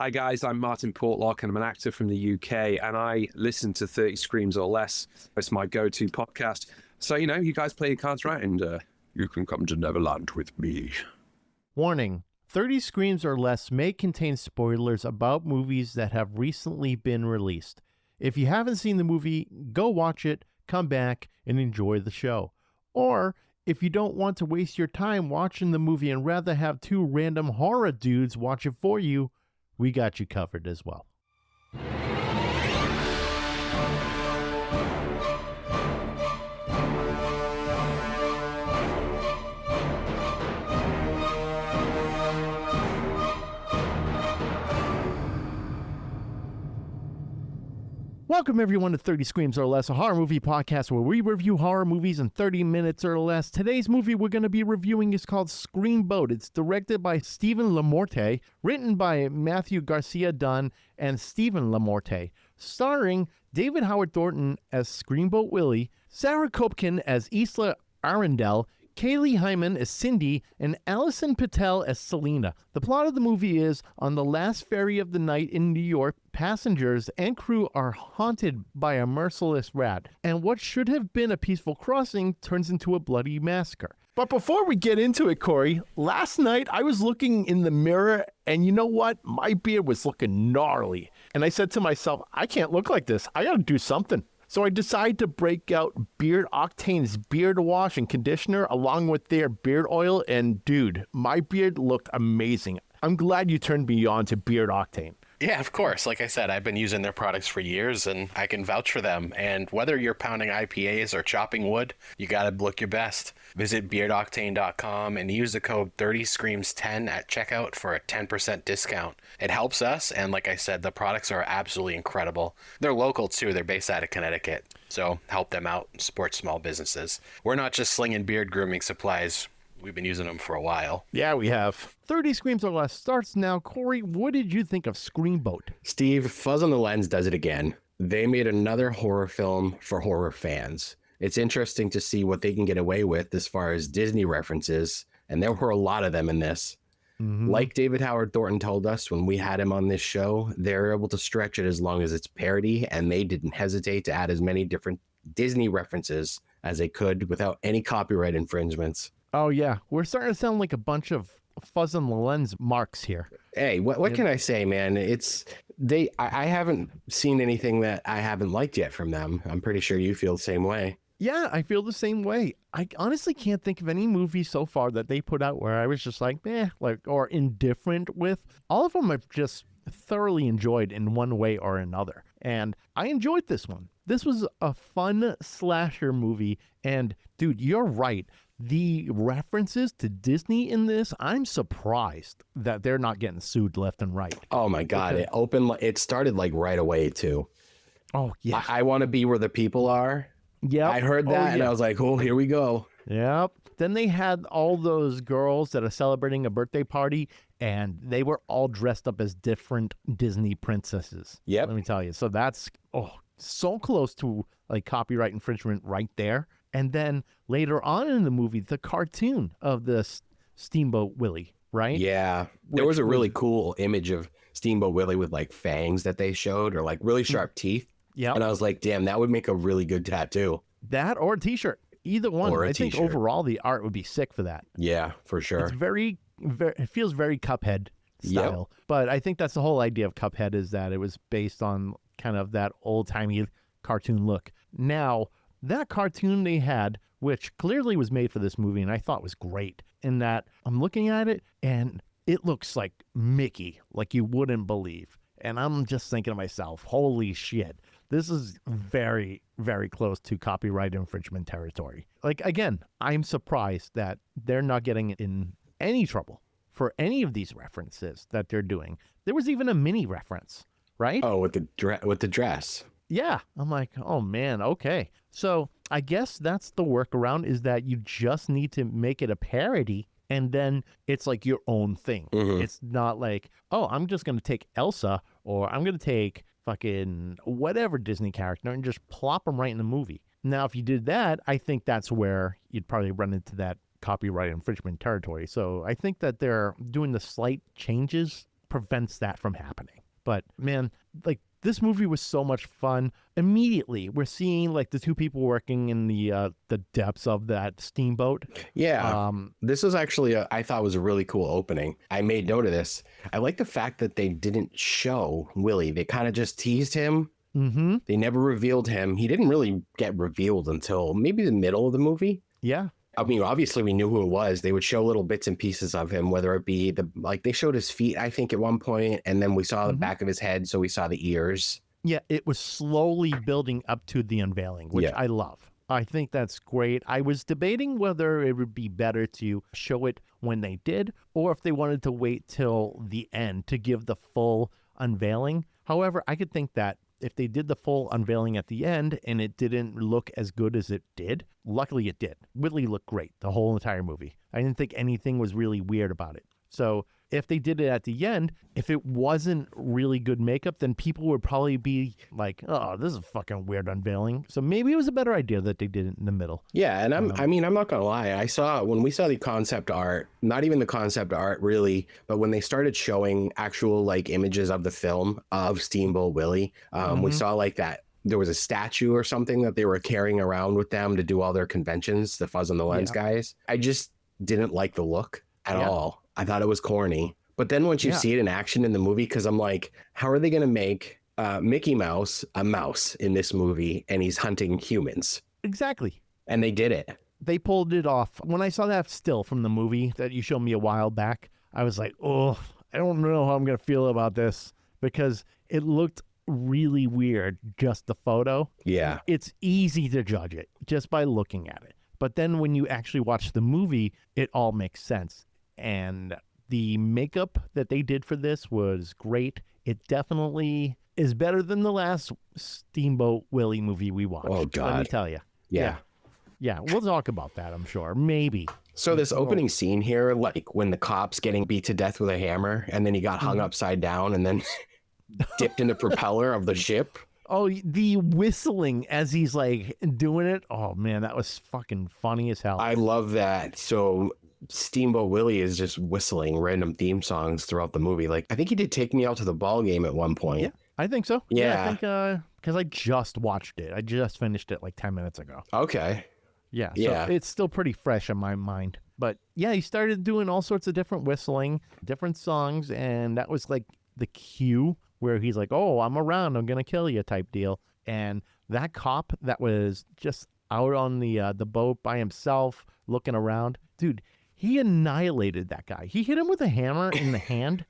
Hi guys, I'm Martin Portlock and I'm an actor from the UK and I listen to 30 Screams or Less. It's my go-to podcast. So, you guys play your cards right and you can come to Neverland with me. Warning, 30 Screams or Less may contain spoilers about movies that have recently been released. If you haven't seen the movie, go watch it, come back, and enjoy the show. Or, if you don't want to waste your time watching the movie and rather have two random horror dudes watch it for you, we got you covered as well. Welcome everyone to 30 Screams or Less, a horror movie podcast where we review horror movies in 30 minutes or less. Today's movie we're going to be reviewing is called Screamboat. It's directed by Steven LaMorte, written by Matthew Garcia-Dunn and Steven LaMorte, starring David Howard Thornton as Screamboat Willie, Sarah Kopkin as Isla Arundel, Kaylee Hyman as Cindy, and Allison Pittel as Selena. The plot of the movie is, on the last ferry of the night in New York, passengers and crew are haunted by a merciless rat, and what should have been a peaceful crossing turns into a bloody massacre. But before we get into it, Corey, last night I was looking in the mirror, and you know what? My beard was looking gnarly. And I said to myself, I can't look like this. I gotta do something. So I decided to break out Beard Octane's beard wash and conditioner along with their beard oil. And dude, my beard looked amazing. I'm glad you turned me on to Beard Octane. Yeah, of course. Like I said, I've been using their products for years and I can vouch for them. And whether you're pounding IPAs or chopping wood, you got to look your best. Visit beardoctane.com and use the code 30screams10 at checkout for a 10% discount. It helps us. And like I said, the products are absolutely incredible. They're local too. They're based out of Connecticut. So help them out and support small businesses. We're not just slinging beard grooming supplies. We've been using them for a while. Yeah, we have. 30 Screams or Less starts now. Corey, what did you think of Screamboat? Steve, Fuzz on the Lens does it again. They made another horror film for horror fans. It's interesting to see what they can get away with as far as Disney references, and there were a lot of them in this. Mm-hmm. Like David Howard Thornton told us when we had him on this show, they're able to stretch it as long as it's parody, and they didn't hesitate to add as many different Disney references as they could without any copyright infringements. Oh, yeah. We're starting to sound like a bunch of Fuzz on the Lens marks here. Hey, what can I say, man? I haven't seen anything that I haven't liked yet from them. I'm pretty sure you feel the same way. Yeah, I feel the same way. I honestly can't think of any movie so far that they put out where I was just like, or indifferent with. All of them I've just thoroughly enjoyed in one way or another. And I enjoyed this one. This was a fun slasher movie. And dude, you're right. The references to Disney in this, I'm surprised that they're not getting sued left and right. Oh my God. It started like right away too. Oh yeah. I want to be where the people are. Yeah. I heard that and I was like, oh, here we go. Yep. Then they had all those girls that are celebrating a birthday party and they were all dressed up as different Disney princesses. Yep. Let me tell you. So that's so close to like copyright infringement right there. And then later on in the movie, the cartoon of the Steamboat Willie, right? Yeah. There was a really cool image of Steamboat Willie with like fangs that they showed or like really sharp teeth. Yeah. And I was like, damn, that would make a really good tattoo. That or a t-shirt. Either one. Or I think overall the art would be sick for that. Yeah, for sure. It's it feels very Cuphead style. Yep. But I think that's the whole idea of Cuphead is that it was based on kind of that old-timey cartoon look. Now, that cartoon they had, which clearly was made for this movie, and I thought was great, in that I'm looking at it, and it looks like Mickey, like you wouldn't believe. And I'm just thinking to myself, holy shit, this is very, very close to copyright infringement territory. Like, again, I'm surprised that they're not getting in any trouble for any of these references that they're doing. There was even a mini reference, right? Oh, with the dress. Yeah. I'm like, oh man, okay. So I guess that's the workaround, is that you just need to make it a parody and then it's like your own thing. Mm-hmm. It's not like, oh, I'm just going to take Elsa or I'm going to take fucking whatever Disney character and just plop them right in the movie. Now, if you did that, I think that's where you'd probably run into that copyright infringement territory. So I think that they're doing the slight changes prevents that from happening. But man, like this movie was so much fun. Immediately, we're seeing like the two people working in the depths of that steamboat. Yeah. This was actually, I thought was a really cool opening. I made note of this. I like the fact that they didn't show Willie. They kind of just teased him. Mm-hmm. They never revealed him. He didn't really get revealed until maybe the middle of the movie. Yeah. I mean, obviously we knew who it was. They would show little bits and pieces of him, whether it be they showed his feet, I think, at one point, and then we saw the back of his head, so we saw the ears. Yeah, it was slowly building up to the unveiling, which I love. I think that's great. I was debating whether it would be better to show it when they did, or if they wanted to wait till the end to give the full unveiling. However, I could think that if they did the full unveiling at the end and it didn't look as good as it did, luckily it did. Whitley looked great the whole entire movie. I didn't think anything was really weird about it. So if they did it at the end, if it wasn't really good makeup, then people would probably be like, oh, this is a fucking weird unveiling. So maybe it was a better idea that they did it in the middle. Yeah, and I'm not gonna lie. When we saw the concept art, not even the concept art really, but when they started showing actual like images of the film of Steamboat Willie, we saw like that. There was a statue or something that they were carrying around with them to do all their conventions, the Fuzz on the Lens guys. I just didn't like the look at all. I thought it was corny. But then once you see it in action in the movie, because I'm like, how are they going to make Mickey Mouse a mouse in this movie and he's hunting humans? Exactly. And they did it. They pulled it off. When I saw that still from the movie that you showed me a while back, I was like, oh, I don't know how I'm going to feel about this because it looked really weird, just the photo. Yeah. It's easy to judge it just by looking at it. But then when you actually watch the movie, it all makes sense. And the makeup that they did for this was great. It definitely is better than the last Steamboat Willie movie we watched. Oh, God. Let me tell you. Yeah, we'll talk about that, I'm sure. Maybe. So this opening scene here, like when the cop's getting beat to death with a hammer and then he got hung upside down and then dipped in the propeller of the ship. Oh, the whistling as he's like doing it. Oh, man, that was fucking funny as hell. I love that. So Steamboat Willie is just whistling random theme songs throughout the movie. Like, I think he did Take Me Out to the Ball Game at one point. Yeah, I think so. Yeah. I think because I just watched it. I just finished it like 10 minutes ago. Okay. Yeah. So it's still pretty fresh in my mind. But yeah, he started doing all sorts of different whistling, different songs. And that was like the cue where he's like, oh, I'm around. I'm going to kill you type deal. And that cop that was just out on the boat by himself looking around. Dude, he annihilated that guy. He hit him with a hammer in the hand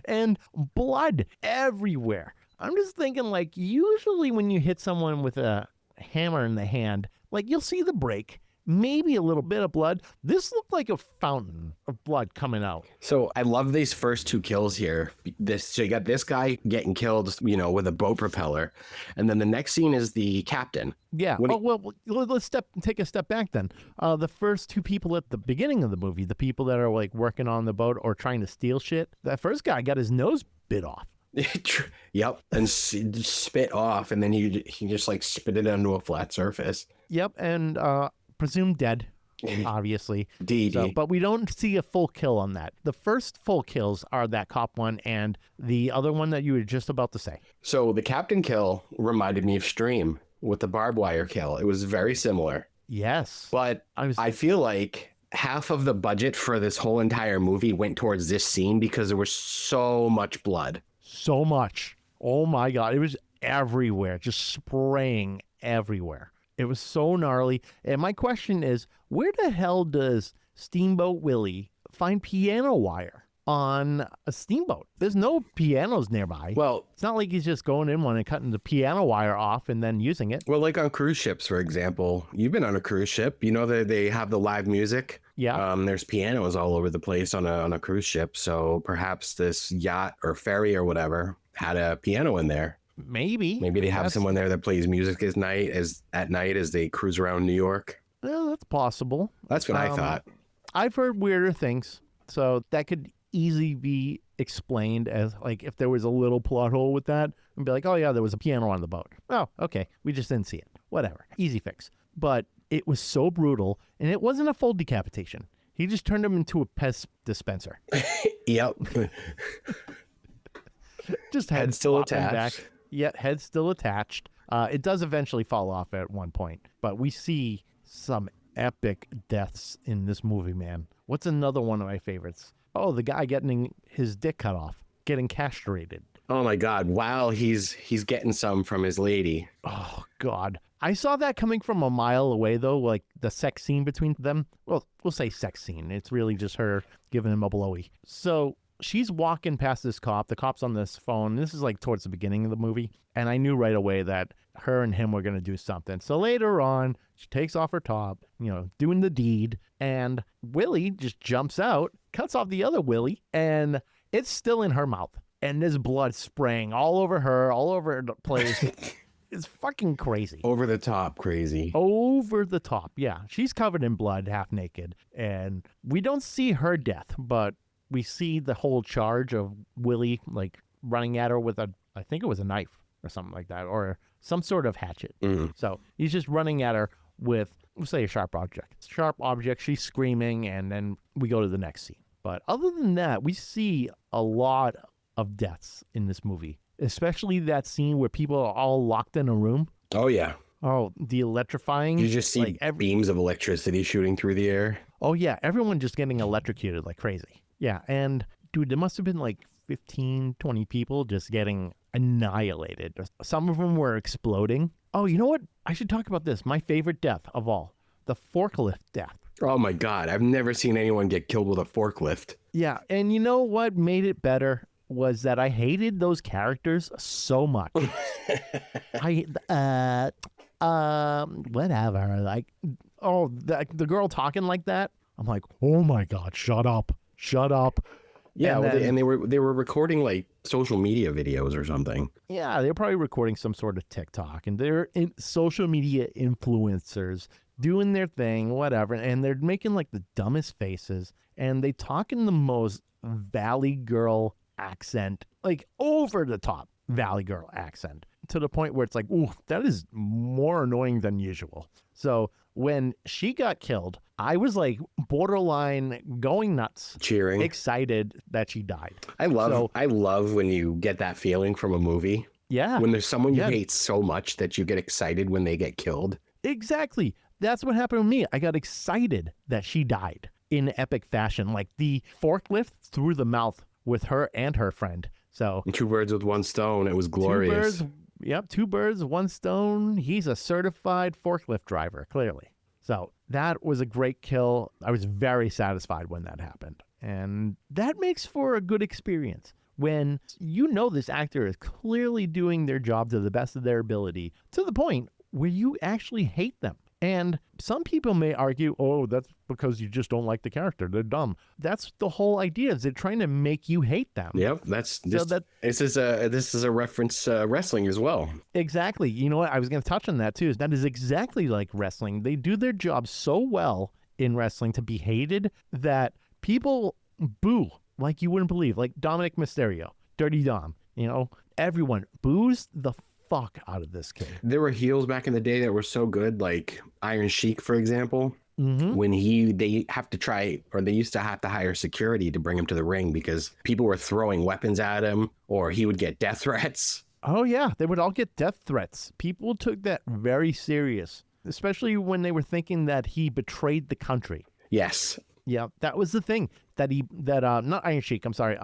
and blood everywhere. I'm just thinking, like, usually when you hit someone with a hammer in the hand, like, you'll see the break, maybe a little bit of blood. This looked like a fountain of blood coming out. So I love these first two kills here. So you got this guy getting killed, with a boat propeller. And then the next scene is the captain. Yeah. Well, let's take a step back then. The first two people at the beginning of the movie, the people that are like working on the boat or trying to steal shit, that first guy got his nose bit off. Yep. And spit off. And then he just like spit it onto a flat surface. Yep. And presumed dead, obviously. So, but we don't see a full kill on that. The first full kills are that cop one and the other one that you were just about to say. So the captain kill reminded me of Stream with the barbed wire kill. It was very similar. Yes. But I feel like half of the budget for this whole entire movie went towards this scene because there was so much blood. So much. Oh my God. It was everywhere, just spraying everywhere. It was so gnarly. And my question is, where the hell does Steamboat Willie find piano wire on a steamboat? There's no pianos nearby. Well, it's not like he's just going in one and cutting the piano wire off and then using it. Well, like on cruise ships, for example, you've been on a cruise ship. You know that they have the live music. Yeah. There's pianos all over the place on a cruise ship. So perhaps this yacht or ferry or whatever had a piano in there. Maybe they have someone there that plays music at night as they cruise around New York. Well, that's possible. That's what I thought. I've heard weirder things, so that could easily be explained as like if there was a little plot hole with that and be like, oh yeah, there was a piano on the boat. Oh, okay, we just didn't see it. Whatever, easy fix. But it was so brutal, and it wasn't a full decapitation. He just turned him into a pest dispenser. Yep. Just Head still attached. Back. Yeah, head still attached. It does eventually fall off at one point, but we see some epic deaths in this movie, man. What's another one of my favorites? Oh, the guy getting his dick cut off, getting castrated. Oh my God! While he's getting some from his lady. Oh God, I saw that coming from a mile away though. Like the sex scene between them. Well, we'll say sex scene. It's really just her giving him a blowy. So she's walking past this cop. The cop's on this phone. This is like towards the beginning of the movie, and I knew right away that her and him were gonna do something. So later on, she takes off her top, doing the deed, and Willie just jumps out, cuts off the other Willie, and it's still in her mouth. And there's blood spraying all over her, all over the place. It's fucking crazy. Over the top crazy. Over the top, yeah. She's covered in blood, half naked. And we don't see her death, but we see the whole charge of Willie, like, running at her with I think it was a knife or something like that, or some sort of hatchet. Mm. So he's just running at her with, we'll say, a sharp object. Sharp object, she's screaming, and then we go to the next scene. But other than that, we see a lot of deaths in this movie, especially that scene where people are all locked in a room. Oh yeah. Oh, the electrifying. You just see beams of electricity shooting through the air. Oh yeah, everyone just getting electrocuted like crazy. Yeah, and dude, there must have been like 15, 20 people just getting annihilated. Some of them were exploding. Oh, you know what? I should talk about this. My favorite death of all, the forklift death. Oh my God, I've never seen anyone get killed with a forklift. Yeah, and you know what made it better was that I hated those characters so much. Whatever. Like, oh, the girl talking like that. I'm like, oh my God, shut up. Yeah, and they were recording like social media videos or something. Yeah, they're probably recording some sort of TikTok, and they're social media influencers doing their thing, whatever, and they're making like the dumbest faces, and they talk in the most Valley Girl accent, like over the top Valley Girl accent, to the point where it's like, ooh, that is more annoying than usual. So when she got killed, I was like borderline going nuts, cheering, excited that she died. I love when you get that feeling from a movie. Yeah. When there's someone you hate so much that you get excited when they get killed. Exactly. That's what happened to me. I got excited that she died in epic fashion, like the forklift through the mouth with her and her friend. So two birds with one stone. It was glorious. Two birds, one stone. He's a certified forklift driver, clearly. So that was a great kill. I was very satisfied when that happened. And that makes for a good experience. When this actor is clearly doing their job to the best of their ability, to the point where you actually hate them. And some people may argue, oh, that's because you just don't like the character. They're dumb. That's the whole idea, is they're trying to make you hate them. Yep, this is a reference wrestling as well. Exactly. You know what? I was going to touch on that too. That is exactly like wrestling. They do their job so well in wrestling to be hated that people boo like you wouldn't believe. Like Dominic Mysterio, Dirty Dom. Everyone boos the fuck out of this kid. There were heels back in the day that were so good, like Iron Sheik, for example. Mm-hmm. When they used to have to hire security to bring him to the ring because people were throwing weapons at him, or he would get death threats. Oh yeah, they would all get death threats. People took that very serious, especially when they were thinking that he betrayed the country. Yes. Yeah, that was the thing not Iron Sheik. I'm sorry.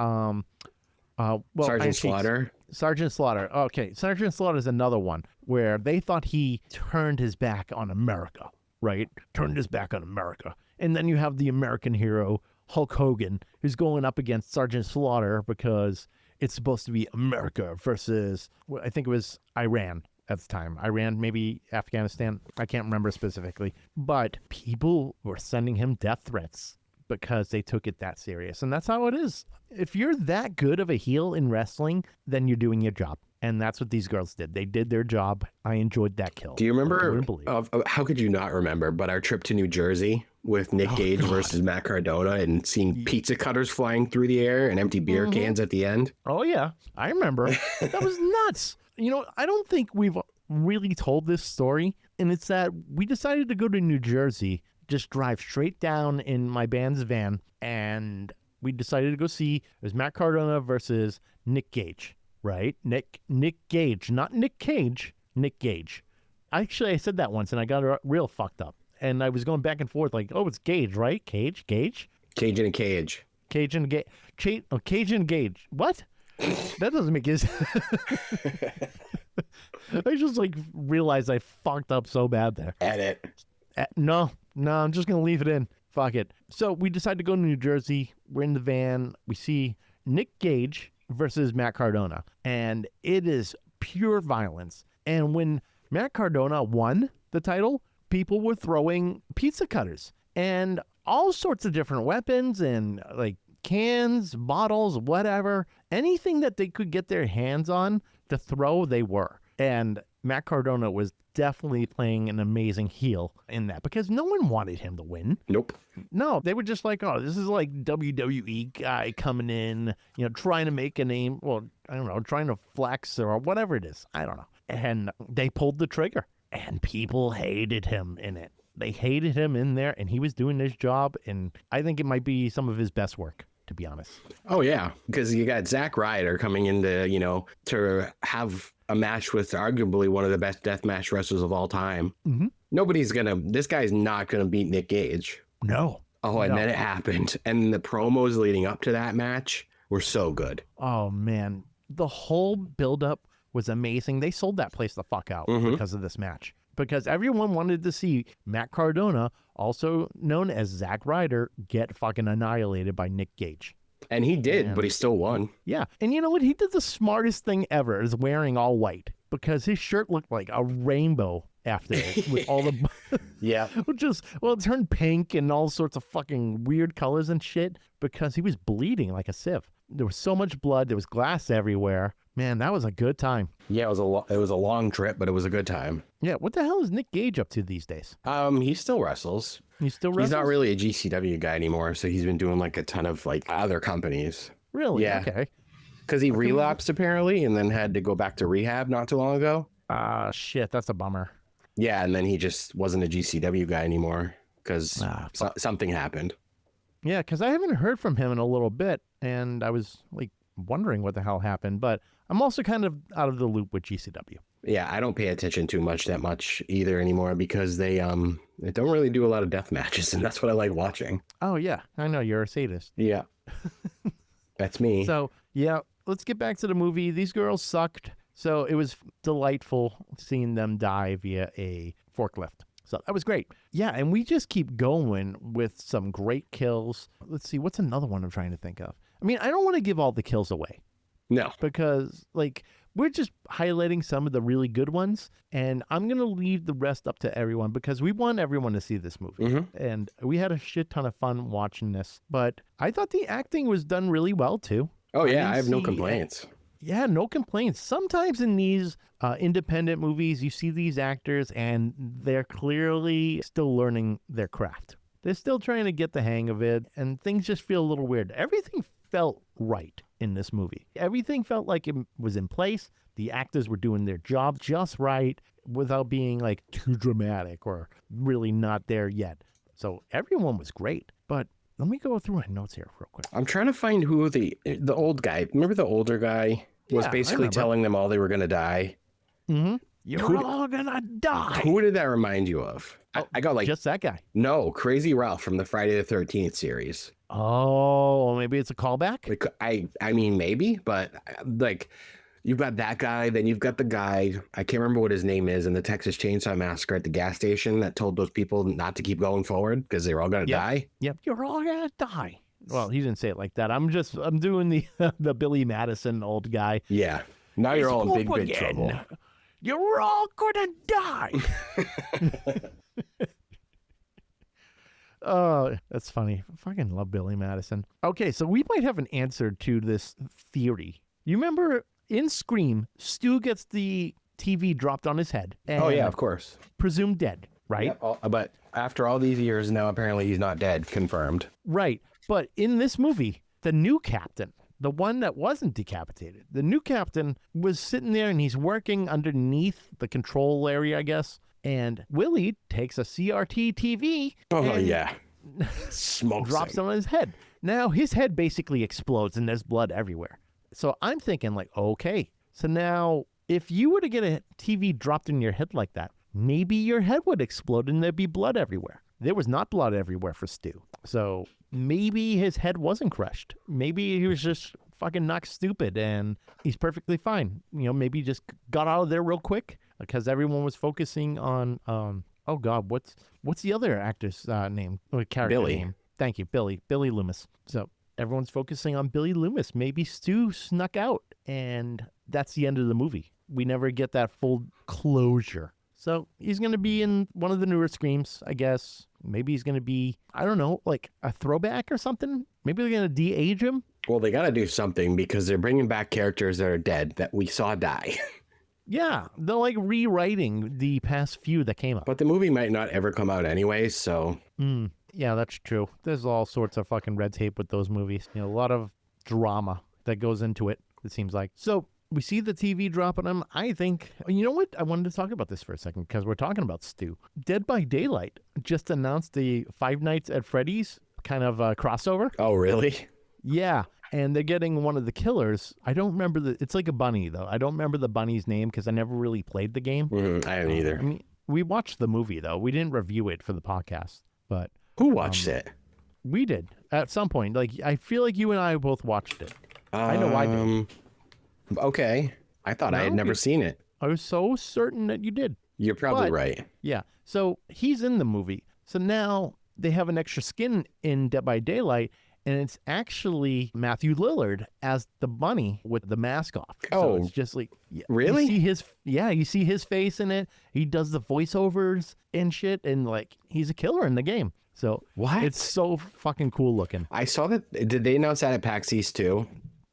Sergeant Slaughter. Sergeant Slaughter. Okay, Sergeant Slaughter is another one where they thought he turned his back on America, right? Turned his back on America. And then you have the American hero, Hulk Hogan, who's going up against Sergeant Slaughter because it's supposed to be America versus, I think it was Iran at the time. Iran, maybe Afghanistan. I can't remember specifically. But people were sending him death threats because they took it that serious. And that's how it is. If you're that good of a heel in wrestling, then you're doing your job. And that's what these girls did. They did their job. I enjoyed that kill. Do you remember, how could you not remember, but our trip to New Jersey with Nick Gage versus Matt Cardona and seeing pizza cutters flying through the air and empty beer cans at the end? Oh, yeah. I remember. That was nuts. I don't think we've really told this story. And it's that we decided to go to New Jersey just drive straight down in my band's van, and we decided to go see, it was Matt Cardona versus Nick Gage, right? Nick Gage, not Nick Cage, Nick Gage. Actually, I said that once, and I got real fucked up. And I was going back and forth like, oh, it's Gage, right? Gage? Cage in a cage. Cage and Gage. Cage and Gage. What? That doesn't make sense. I just realized I fucked up so bad there. Edit. No, I'm just going to leave it in. Fuck it. So we decided to go to New Jersey. We're in the van. We see Nick Gage versus Matt Cardona. And it is pure violence. And when Matt Cardona won the title, people were throwing pizza cutters and all sorts of different weapons and cans, bottles, whatever. Anything that they could get their hands on to throw, they were. And Matt Cardona was definitely playing an amazing heel in that because no one wanted him to win. Nope. No, they were just like, oh, this is like WWE guy coming in, trying to make a name. Well, I don't know, trying to flex or whatever it is. I don't know. And they pulled the trigger and people hated him in it. They hated him in there and he was doing his job. And I think it might be some of his best work, to be honest. Oh, yeah. Because you got Zack Ryder coming into, to have a match with arguably one of the best deathmatch wrestlers of all time. Mm-hmm. This guy's not going to beat Nick Gage. No. Oh, and then it happened. And the promos leading up to that match were so good. Oh, man. The whole buildup was amazing. They sold that place the fuck out because of this match. Because everyone wanted to see Matt Cardona, also known as Zack Ryder, get fucking annihilated by Nick Gage. And he did, but he still won. Yeah. And you know what? He did the smartest thing ever, is wearing all white. Because his shirt looked like a rainbow after it with all the... Yeah. It turned pink and all sorts of fucking weird colors and shit because he was bleeding like a sieve. There was so much blood. There was glass everywhere. Man, that was a good time. Yeah, it was a long trip, but it was a good time. Yeah, what the hell is Nick Gage up to these days? He still wrestles. He's not really a GCW guy anymore, so he's been doing a ton of other companies. Really? Yeah. Okay. Because he relapsed apparently, and then had to go back to rehab not too long ago. Shit, that's a bummer. Yeah, and then he just wasn't a GCW guy anymore because something happened. Yeah, because I haven't heard from him in a little bit, and I was wondering what the hell happened, but I'm also kind of out of the loop with GCW. Yeah, I don't pay attention that much either anymore because they don't really do a lot of death matches, and that's what I like watching. Oh yeah, I know you're a sadist. Yeah, that's me. So yeah, let's get back to the movie. These girls sucked, so it was delightful seeing them die via a forklift. So that was great. Yeah, and we just keep going with some great kills. Let's see, what's another one I'm trying to think of? I mean, I don't want to give all the kills away. No. Because, we're just highlighting some of the really good ones, and I'm going to leave the rest up to everyone because we want everyone to see this movie. Mm-hmm. And we had a shit ton of fun watching this, but I thought the acting was done really well, too. Oh, yeah, I have no complaints. Yeah, no complaints. Sometimes in these independent movies, you see these actors and they're clearly still learning their craft. They're still trying to get the hang of it, and things just feel a little weird. Everything felt right in this movie. Everything felt like it was in place. The actors were doing their job just right without being too dramatic or really not there yet. So everyone was great, but let me go through my notes here real quick. I'm trying to find who the old guy, remember the older guy was basically telling them all they were going to die? Mm-hmm. You're all going to die. Who did that remind you of? I got just that guy. No, Crazy Ralph from the Friday the 13th series. Oh, maybe it's a callback? I mean, maybe, but you've got that guy, then you've got the guy, I can't remember what his name is, in the Texas Chainsaw Massacre at the gas station that told those people not to keep going forward because they were all going to die. Yep, you're all going to die. Well, he didn't say it like that. I'm doing the Billy Madison old guy. Yeah. Now you're all in big trouble. You're all going to die. Oh, that's funny. I fucking love Billy Madison. Okay, so we might have an answer to this theory. You remember in Scream, Stu gets the TV dropped on his head. Oh, yeah, of course. Presumed dead, right? Yep, but after all these years, now apparently he's not dead. Confirmed. Right. But in this movie, the new captain, the one that wasn't decapitated, the new captain was sitting there and he's working underneath the control area, I guess. And Willie takes a CRT TV. Oh, and yeah. Smokes drops it him. on his head. Now his head basically explodes and there's blood everywhere. So I'm thinking like, okay, so now if you were to get a TV dropped in your head like that, maybe your head would explode and there'd be blood everywhere. There was not blood everywhere for Stu. So maybe his head wasn't crushed. Maybe he was just fucking knocked stupid and he's perfectly fine. You know, maybe he just got out of there real quick because everyone was focusing on, oh God, what's the other actor's name? Or character Billy. name? Thank you, Billy Loomis. So everyone's focusing on Billy Loomis. Maybe Stu snuck out and that's the end of the movie. We never get that full closure. So he's going to be in one of the newer Screams, I guess. Maybe he's going to be, I don't know, like a throwback or something. Maybe they're going to de-age him. Well, they got to do something because they're bringing back characters that are dead that we saw die. Yeah, they're like rewriting the past few that came up. But the movie might not ever come out anyway, so... Yeah, that's true. There's all sorts of fucking red tape with those movies. You know, a lot of drama that goes into it, it seems like. So we see the TV dropping them. I think, you know what? I wanted to talk about this for a second because we're talking about Stu. Dead by Daylight just announced the Five Nights at Freddy's kind of crossover. Oh, really? Yeah, and they're getting one of the killers. I don't remember it's like a bunny, though. I don't remember the bunny's name because I never really played the game. I haven't either. I mean, we watched the movie, though. We didn't review it for the podcast, but... Who watched it? We did at some point. Like, I feel like you and I both watched it. I know I did. Okay. I thought I had never seen it. I was so certain that you did. You're probably But- right. Yeah. So he's in the movie. So now they have an extra skin in Dead by Daylight, and it's actually Matthew Lillard as the bunny with the mask off. So Oh, it's just like, really? You see his face in it. He does the voiceovers and shit, and like he's a killer in the game. So What? It's so fucking cool looking. I saw that. Did they announce that at PAX East too?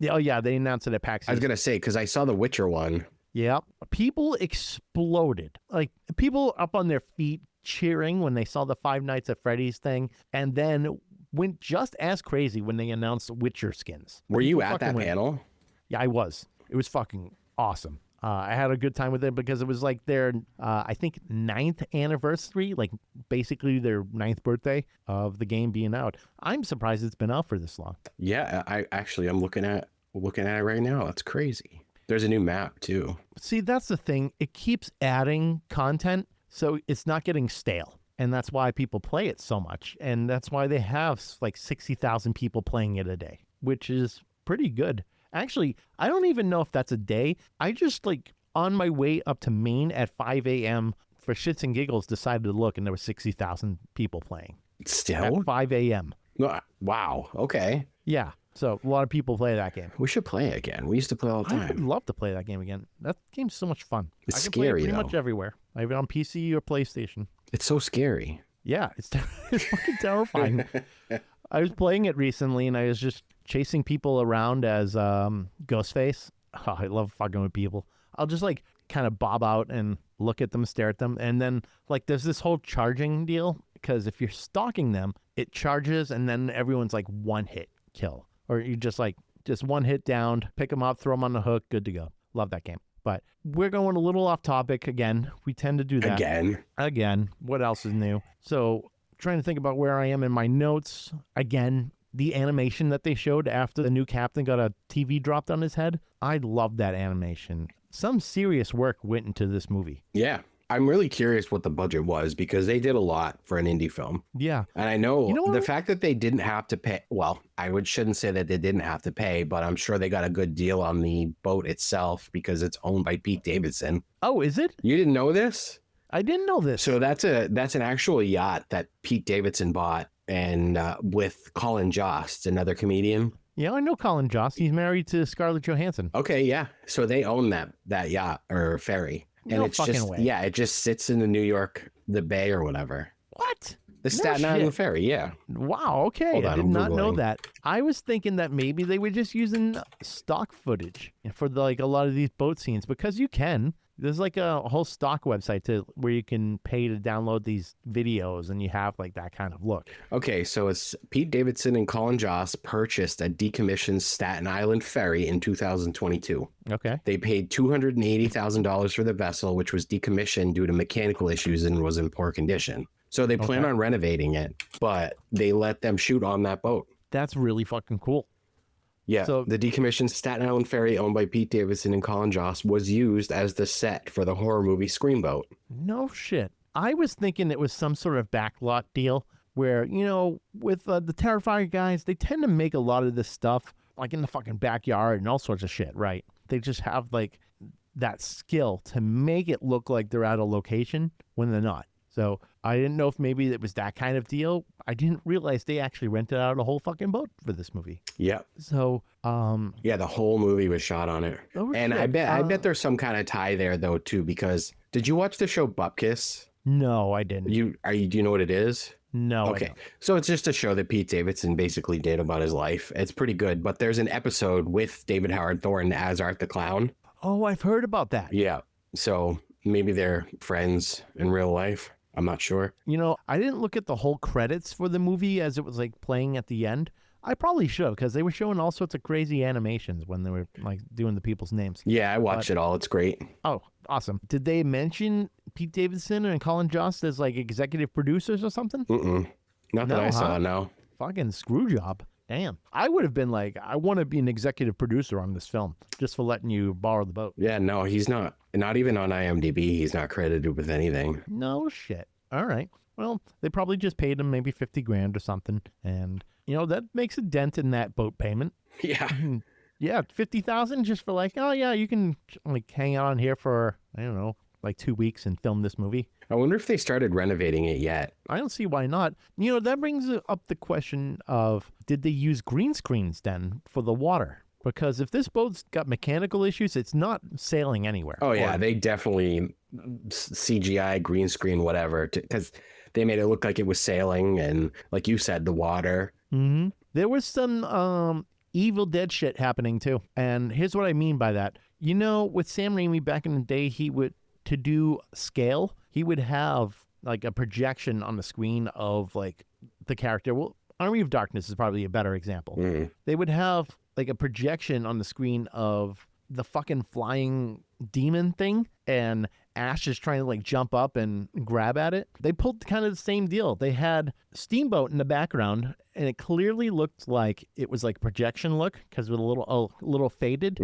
Oh yeah, they announced it at PAX I was East. going to say, because I saw the Witcher one. Yeah. People exploded. Like, people up on their feet cheering when they saw the Five Nights at Freddy's thing, and then went just as crazy when they announced Witcher skins. Were you People at fucking that went- panel? Yeah, I was. It was fucking awesome. I had a good time with it because it was like their, I think, 9th anniversary, like basically their 9th birthday of the game being out. I'm surprised it's been out for this long. Yeah, I'm looking at it right now. That's crazy. There's a new map too. See, that's the thing. It keeps adding content, so it's not getting stale. And that's why people play it so much. And that's why they have like 60,000 people playing it a day, which is pretty good. Actually, I don't even know if that's a day. I just like on my way up to Maine at 5 a.m. for shits and giggles decided to look and there were 60,000 people playing Still? at 5 a.m. No, wow. Okay. Yeah. So a lot of people play that game. We should play it again. We used to play all the I would time. love to play that game again. That game's so much fun. It's I can scary, play it pretty though. much everywhere. I have it on PC or PlayStation. It's so scary. Yeah, it's fucking terrifying. I was playing it recently, and I was just chasing people around as Ghostface. Oh, I love fucking with people. I'll just like kind of bob out and look at them, stare at them, and then like there's this whole charging deal because if you're stalking them, it charges, and then everyone's like one hit kill, or you just one hit down, pick them up, throw them on the hook, good to go. Love that game. But we're going a little off topic again. We tend to do that. Again. What else is new? So trying to think about where I am in my notes. Again, the animation that they showed after the new captain got a TV dropped on his head. I love that animation. Some serious work went into this movie. Yeah. I'm really curious what the budget was because they did a lot for an indie film. Yeah. And I know, You know the what? fact that they didn't have to pay, well, shouldn't say that they didn't have to pay, but I'm sure they got a good deal on the boat itself because it's owned by Pete Davidson. Oh, is it? You didn't know this? I didn't know this. So that's an actual yacht that Pete Davidson bought and with Colin Jost, another comedian. Yeah, I know Colin Jost. He's married to Scarlett Johansson. Okay, yeah. So they own that yacht or ferry. And No it's fucking just way. yeah, it just sits in the New York, the bay or whatever. What? The No Staten shit. Island ferry, yeah. Wow, okay. Hold on, I did I'm not know Googling. that. I was thinking that maybe they were just using stock footage for a lot of these boat scenes because you can. There's like a whole stock website where you can pay to download these videos and you have like that kind of look. Okay, so it's Pete Davidson and Colin Jost purchased a decommissioned Staten Island ferry in 2022. Okay. They paid $280,000 for the vessel, which was decommissioned due to mechanical issues and was in poor condition. So they plan on renovating it, but they let them shoot on that boat. That's really fucking cool. Yeah, So the decommissioned Staten Island ferry owned by Pete Davidson and Colin Jost was used as the set for the horror movie Screamboat. no shit. I was thinking it was some sort of backlot deal where, you know, with the Terrifier guys, they tend to make a lot of this stuff like in the fucking backyard and all sorts of shit, right? They just have like that skill to make it look like they're at a location when they're not. So I didn't know if maybe it was that kind of deal. I didn't realize they actually rented out a whole fucking boat for this movie. Yeah. So, Yeah, the whole movie was shot on it. Oh, And shit. I bet there's some kind of tie there though too, because did you watch the show Bupkis? no, I didn't. Do you know what it is? No. I Okay. don't. So it's just a show that Pete Davidson basically did about his life. It's pretty good, but there's an episode with David Howard Thornton as Art the Clown. Oh, I've heard about that. Yeah. So maybe they're friends in real life. I'm not sure. You know, I didn't look at the whole credits for the movie as it was like playing at the end. I probably should have because they were showing all sorts of crazy animations when they were like doing the people's names. Yeah, I watched it all. It's great. Oh, awesome. Did they mention Pete Davidson and Colin Jost as like executive producers or something? Not that No, I saw, huh? no. Fucking screw job. Damn. I would have been like, I want to be an executive producer on this film just for letting you borrow the boat. Yeah, no, he's not. Not even on IMDb. He's not credited with anything. No shit. All right. Well, they probably just paid him maybe 50 grand or something. And, you know, that makes a dent in that boat payment. Yeah. Yeah, 50,000 just for like, oh yeah, you can like hang out on here for, I don't know, like 2 weeks and film this movie. I wonder if they started renovating it yet. I don't see why not. You know, that brings up the question of, did they use green screens then for the water? Because if this boat's got mechanical issues, it's not sailing anywhere. Oh, yeah, Or- they definitely CGI, green screen, whatever, because they made it look like it was sailing and, like you said, the water. Mm-hmm. There was some Evil Dead shit happening too. And here's what I mean by that. You know, with Sam Raimi back in the day, to do scale, he would have like a projection on the screen of like the character. Well, Army of Darkness is probably a better example. They would have like a projection on the screen of the fucking flying demon thing, and Ash is trying to like jump up and grab at it. They pulled kind of the same deal. They had Steamboat in the background, and it clearly looked like it was like projection look because it was a little faded.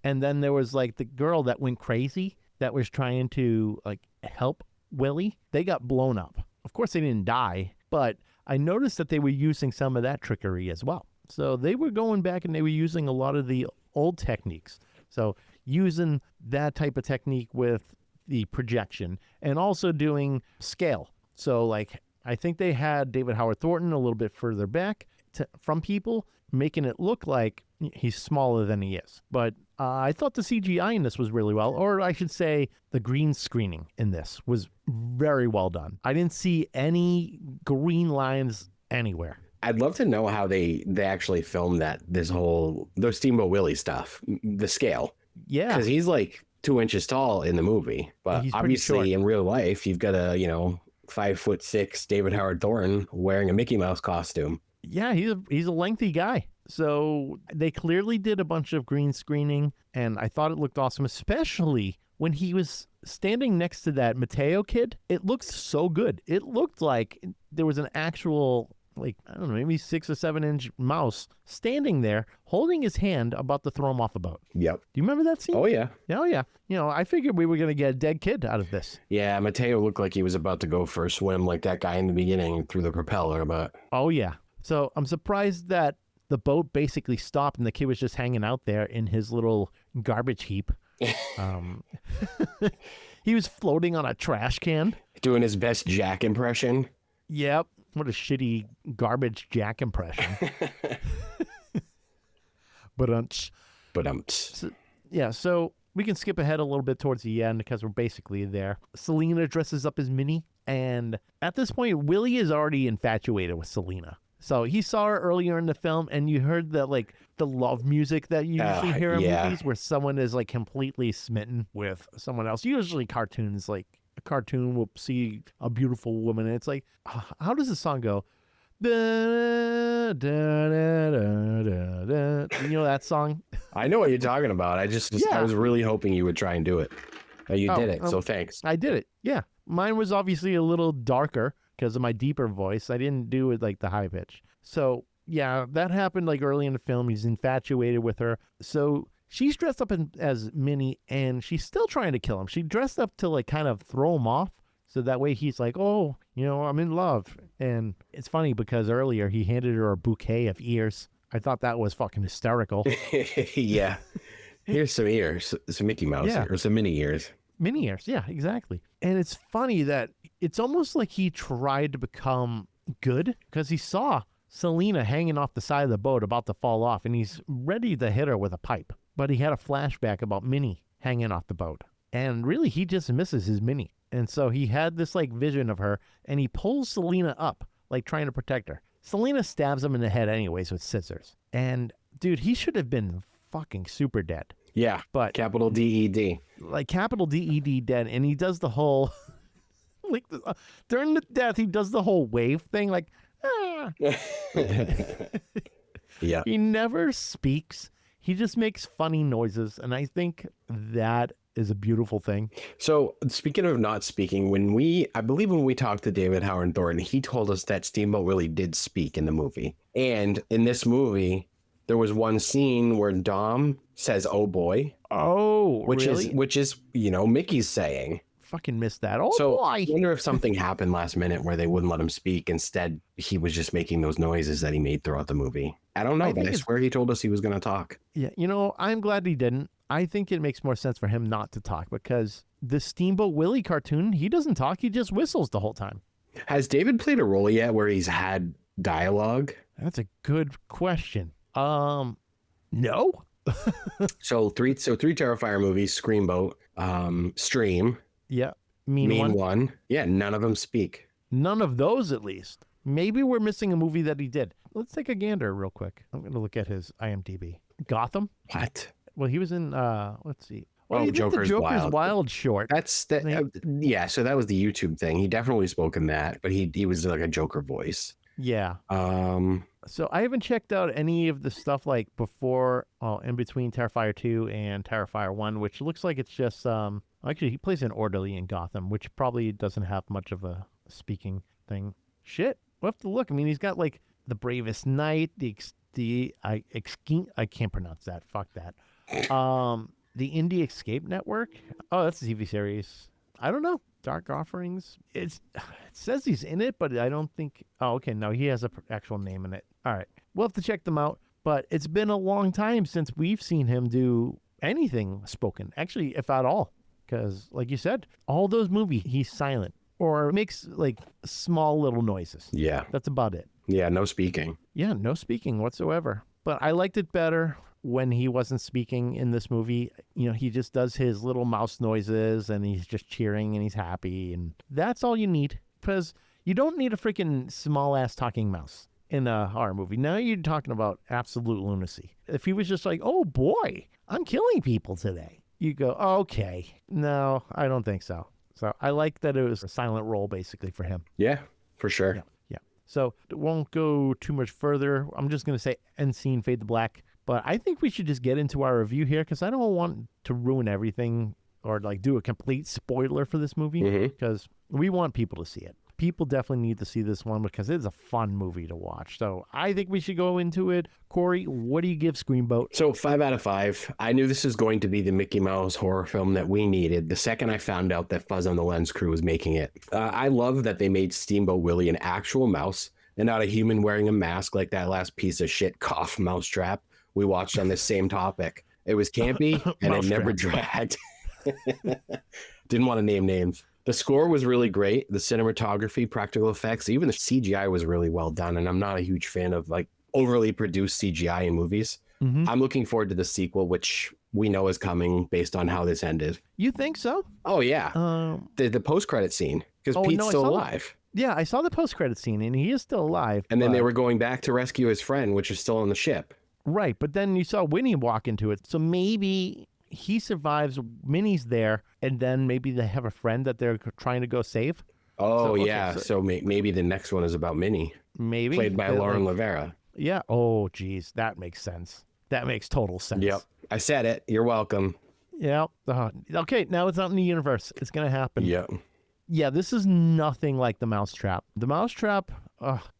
And then there was like the girl that went crazy that was trying to like help Willie. They got blown up. Of course, they didn't die, but I noticed that they were using some of that trickery as well. So they were going back and they were using a lot of the old techniques. So using that type of technique with the projection and also doing scale. So like, I think they had David Howard Thornton a little bit further back from people, making it look like he's smaller than he is. But I thought the CGI in this was really well, or I should say the green screening in this was very well done. I didn't see any green lines anywhere. I'd love to know how they actually filmed those Steamboat Willie stuff, the scale. Yeah. Because he's like 2 inches tall in the movie, but He's pretty obviously short. in real life, you've got a, 5'6" David Howard Thornton wearing a Mickey Mouse costume. Yeah, he's a lengthy guy. So they clearly did a bunch of green screening, and I thought it looked awesome, especially when he was standing next to that Mateo kid. It looked so good. It looked like there was an actual, like, I don't know, maybe 6 or 7 inch mouse standing there holding his hand about to throw him off a boat. Yep. Do you remember that scene? Oh, yeah. Oh, yeah. You know, I figured we were going to get a dead kid out of this. Yeah, Mateo looked like he was about to go for a swim like that guy in the beginning through the propeller, but... Oh, yeah. So I'm surprised that the boat basically stopped and the kid was just hanging out there in his little garbage heap. He was floating on a trash can. Doing his best Jack impression. Yep. What a shitty garbage Jack impression. But yeah, so we can skip ahead a little bit towards the end because we're basically there. Selena dresses up as Minnie, and at this point, Willie is already infatuated with Selena. So he saw her earlier in the film, and you heard that like the love music that you usually hear in yeah. movies where someone is like completely smitten with someone else. Usually cartoons, like a cartoon will see a beautiful woman and it's like, how does the song go? Da, da, da, da, da, da. You know that song? I know what you're talking about. I was really hoping you would try and do it. You did it, so thanks. I did it. Yeah. Mine was obviously a little darker because of my deeper voice. I didn't do it like the high pitch. So, yeah, that happened like early in the film. He's infatuated with her. So she's dressed up as Minnie, and she's still trying to kill him. She dressed up to like kind of throw him off. So that way he's like, oh, you know, I'm in love. And it's funny because earlier he handed her a bouquet of ears. I thought that was fucking hysterical. Yeah. Here's some ears, some Mickey Mouse or some Minnie ears. Minnie ears, yeah, exactly. And it's funny that it's almost like he tried to become good because he saw Selena hanging off the side of the boat about to fall off and he's ready to hit her with a pipe. But he had a flashback about Minnie hanging off the boat. And really, he just misses his Minnie. And so he had this like vision of her and he pulls Selena up, like trying to protect her. Selena stabs him in the head anyways with scissors. And dude, he should have been fucking super dead. Yeah, but capital D-E-D. Like capital D-E-D dead. And he does the whole, like during the death, he does the whole wave thing like, ah. Yeah. He never speaks. He just makes funny noises. And I think that is a beautiful thing. So speaking of not speaking, I believe when we talked to David Howard Thornton, he told us that Steamboat Willie did speak in the movie. And in this movie, there was one scene where Dom says, "Oh boy." Oh, which really? is, you know, Mickey's saying. Fucking missed that. Oh, so boy. I wonder if something happened last minute where they wouldn't let him speak. Instead, he was just making those noises that he made throughout the movie. I don't know, but I swear he told us he was going to talk. Yeah, you know, I'm glad he didn't. I think it makes more sense for him not to talk because the Steamboat Willie cartoon, he doesn't talk. He just whistles the whole time. Has David played a role yet where he's had dialogue? That's a good question. No. So three Terrifier movies: Screamboat, Stream. Yeah. Mean one. Yeah, none of them speak. None of those, at least. Maybe we're missing a movie that he did. Let's take a gander real quick. I'm going to look at his IMDb. Gotham? What? Well, he was in, let's see. Well, Joker's Wild short. That's that. Yeah, so that was the YouTube thing. He definitely spoke in that, but he was like a Joker voice. Yeah. So I haven't checked out any of the stuff like before, in between Terrifier 2 and Terrifier 1, which looks like it's just, actually he plays an orderly in Gotham, which probably doesn't have much of a speaking thing. Shit. We'll have to look. I mean, he's got like The Bravest Knight, I can't pronounce that. Fuck that. The Indie Escape Network. Oh, that's a TV series. I don't know. Dark Offerings. It says he's in it, but I don't think. Oh, okay. No, he has an actual name in it. All right. We'll have to check them out. But it's been a long time since we've seen him do anything spoken. Actually, if at all. Because, like you said, all those movies, he's silent or makes like small little noises. Yeah. That's about it. Yeah, no speaking. Yeah, no speaking whatsoever. But I liked it better when he wasn't speaking in this movie. You know, he just does his little mouse noises and he's just cheering and he's happy. And that's all you need because you don't need a freaking small ass talking mouse in a horror movie. Now you're talking about absolute lunacy. If he was just like, oh boy, I'm killing people today, you go, okay. No, I don't think so. So I like that it was a silent role basically for him. Yeah, for sure. Yeah. So it won't go too much further. I'm just going to say end scene, fade to black. But I think we should just get into our review here because I don't want to ruin everything or like do a complete spoiler for this movie because we want people to see it. People definitely need to see this one because it's a fun movie to watch. So I think we should go into it. Corey, what do you give Screamboat? So 5 out of 5. I knew this was going to be the Mickey Mouse horror film that we needed the second I found out that Fuzz on the Lens crew was making it. I love that they made Steamboat Willie an actual mouse and not a human wearing a mask like that last piece of shit cough mousetrap we watched on this same topic. It was campy and it never dragged. Didn't want to name names. The score was really great. The cinematography, practical effects, even the CGI was really well done. And I'm not a huge fan of like overly produced CGI in movies. I'm looking forward to the sequel, which we know is coming based on how this ended. You think so? Oh, yeah. The post-credit scene, because Pete's still alive. Yeah, I saw the post-credit scene, and he is still alive. And then they were going back to rescue his friend, which is still on the ship. Right, but then you saw Winnie walk into it. So maybe he survives, Minnie's there, and then maybe they have a friend that they're trying to go save. Oh, yeah. So maybe the next one is about Minnie. Maybe. Played by Lauren Lavera. Yeah. Oh, geez. That makes sense. That makes total sense. Yep. I said it. You're welcome. Yeah. Okay, now it's out in the universe. It's going to happen. Yep. Yeah, this is nothing like The Mousetrap. The Mousetrap,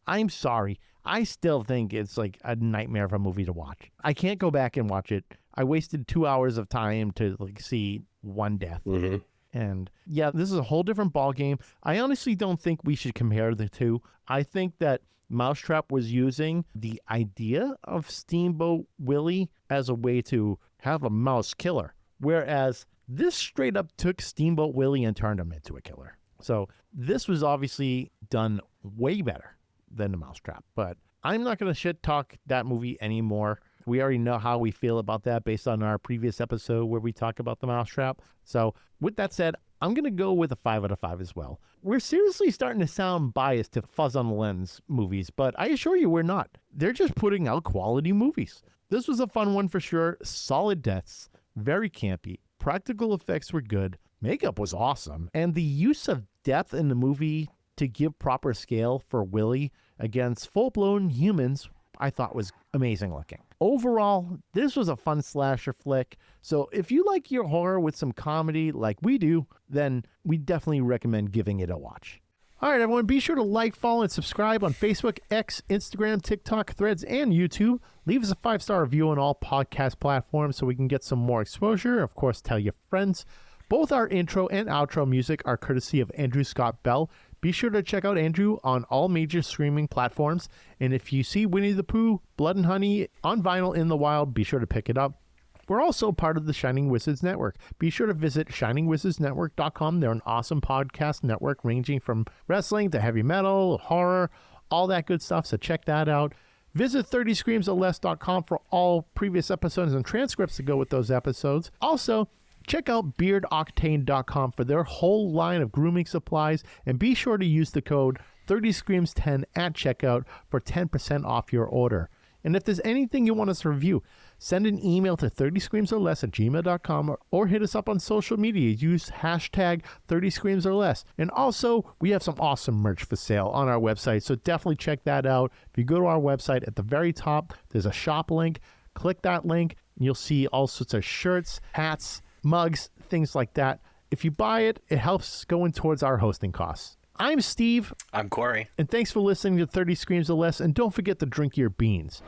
I'm sorry. I still think it's like a nightmare of a movie to watch. I can't go back and watch it. I wasted 2 hours of time to see one death. Mm-hmm. And yeah, this is a whole different ball game. I honestly don't think we should compare the two. I think that Mousetrap was using the idea of Steamboat Willie as a way to have a mouse killer, whereas this straight up took Steamboat Willie and turned him into a killer. So this was obviously done way better than The Mousetrap, but I'm not going to shit talk that movie anymore. We already know how we feel about that based on our previous episode where we talk about The Mousetrap. So with that said, I'm going to go with a 5 out of 5 as well. We're seriously starting to sound biased to Fuzz on the Lens movies, but I assure you we're not. They're just putting out quality movies. This was a fun one for sure. Solid deaths, very campy. Practical effects were good. Makeup was awesome. And the use of depth in the movie to give proper scale for Willie against full-blown humans, I thought was amazing looking. Overall, this was a fun slasher flick. So if you like your horror with some comedy like we do, then we definitely recommend giving it a watch. All right, everyone, be sure to like, follow, and subscribe on Facebook, X, Instagram, TikTok, Threads, and YouTube. Leave us a 5-star review on all podcast platforms so we can get some more exposure. Of course, tell your friends. Both our intro and outro music are courtesy of Andrew Scott Bell. Be sure to check out Andrew on all major streaming platforms. And if you see Winnie the Pooh, Blood and Honey on vinyl in the wild, be sure to pick it up. We're also part of the Shining Wizards Network. Be sure to visit shiningwizardsnetwork.com. They're an awesome podcast network ranging from wrestling to heavy metal, horror, all that good stuff. So check that out. Visit 30screamsorless.com for all previous episodes and transcripts to go with those episodes. Also, check out beardoctane.com for their whole line of grooming supplies, and be sure to use the code 30screams10 at checkout for 10% off your order. And if there's anything you want us to review, send an email to 30screamsorless at gmail.com or hit us up on social media. Use hashtag 30screamsorless. And also, we have some awesome merch for sale on our website, so definitely check that out. If you go to our website, at the very top, there's a shop link. Click that link, and you'll see all sorts of shirts, hats, mugs, things like that. If you buy it, it helps going towards our hosting costs. I'm Steve. I'm Corey. And thanks for listening to 30 Screams or Less. And don't forget to drink your beans.